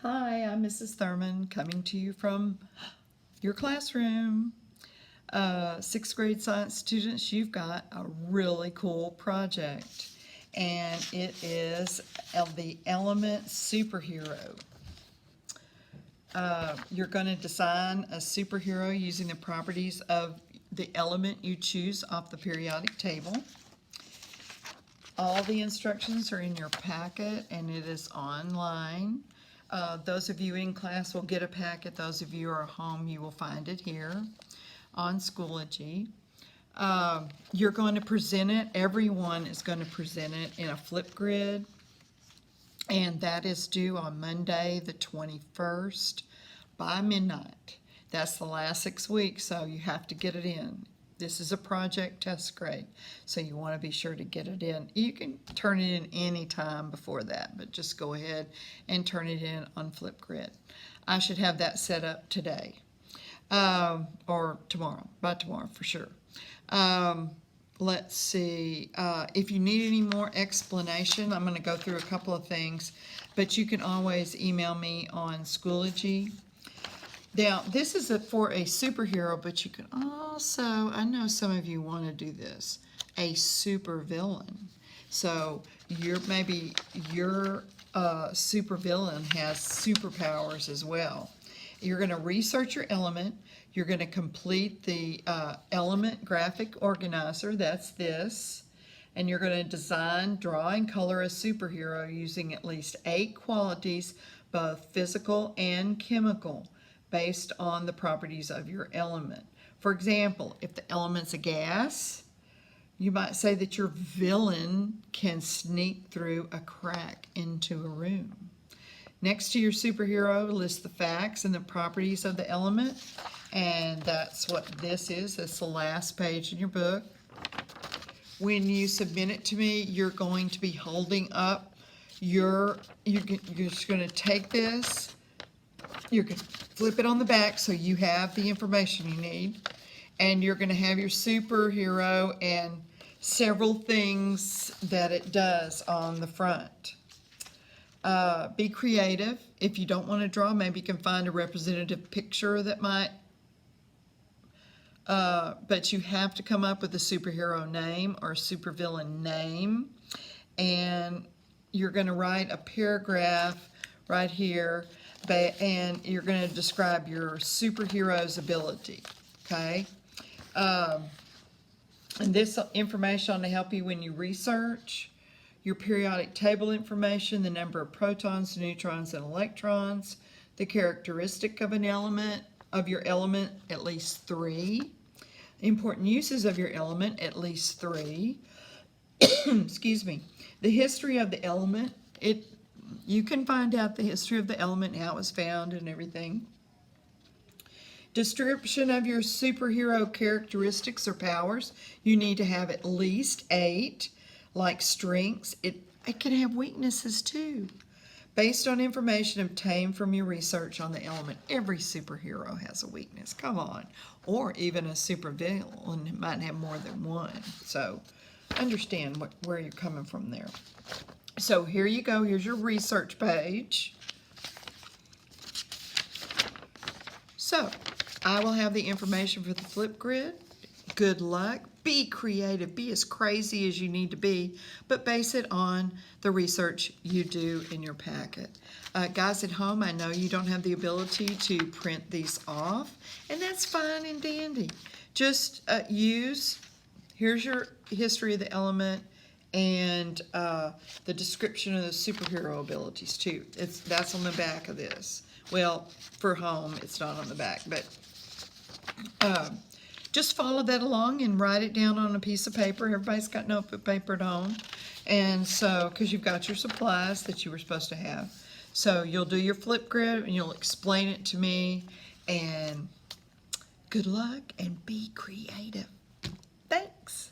Hi, I'm Mrs. Thurman coming to you from your classroom. Sixth grade science students, you've got a really cool project, and it is the Element Superhero. You're going to design a superhero using the properties of the element you choose off the periodic table. All the instructions are in your packet, and it is online. Those of you in class will get a packet. Those of you who are home, you will find it here on Schoology. You're going to present it. Everyone is going to present it in a Flipgrid, and that is due on Monday the 21st by midnight. That's the last 6 weeks, so you have to get it in. This is a project test grade, so you want to be sure to get it in. You can turn it in any time before that, but just go ahead and turn it in on Flipgrid. I should have that set up today, or tomorrow, by tomorrow for sure. Let's see, if you need any more explanation, I'm going to go through a couple of things, but you can always email me on Schoology. Now, this is for a superhero, but you can also, I know some of you want to do this, a supervillain. So maybe your supervillain has superpowers as well. You're going to research your element. You're going to complete the element graphic organizer, that's this. And you're going to design, draw, and color a superhero using at least 8 qualities, both physical and chemical, based on the properties of your element. For example, if the element's a gas, you might say that your villain can sneak through a crack into a room. Next to your superhero, list the facts and the properties of the element, and that's what this is. That's the last page in your book. When you submit it to me, you're going to be holding up you're just going to take this. You're going to flip it on the back so you have the information you need. And you're going to have your superhero and several things that it does on the front. Be creative. If you don't want to draw, maybe you can find a representative picture that might. But you have to come up with a superhero name or supervillain name. And you're going to write a paragraph right here. And you're going to describe your superhero's ability, okay? And this information to help you when you research your periodic table information, the number of protons, neutrons, and electrons, the characteristic of an element, of your element, at least 3, important uses of your element, at least 3, excuse me, the history of the element, you can find out the history of the element, how it was found and everything. Description of your superhero characteristics or powers. You need to have at least 8, like strengths. It can have weaknesses too. Based on information obtained from your research on the element, every superhero has a weakness. Come on. Or even a supervillain might have more than one. So understand where you're coming from there. So here you go. Here's your research page. So I will have the information for the Flipgrid. Good luck. Be creative. Be as crazy as you need to be, but base it on the research you do in your packet. Guys at home, I know you don't have the ability to print these off, and that's fine and dandy. Just here's your history of the element, and the description of the superhero abilities too. That's on the back of this. Well, for home, it's not on the back, but just follow that along and write it down on a piece of paper. Everybody's got notebook paper at home, and so because you've got your supplies that you were supposed to have. So you'll do your Flipgrid and you'll explain it to me, and good luck and be creative. Thanks.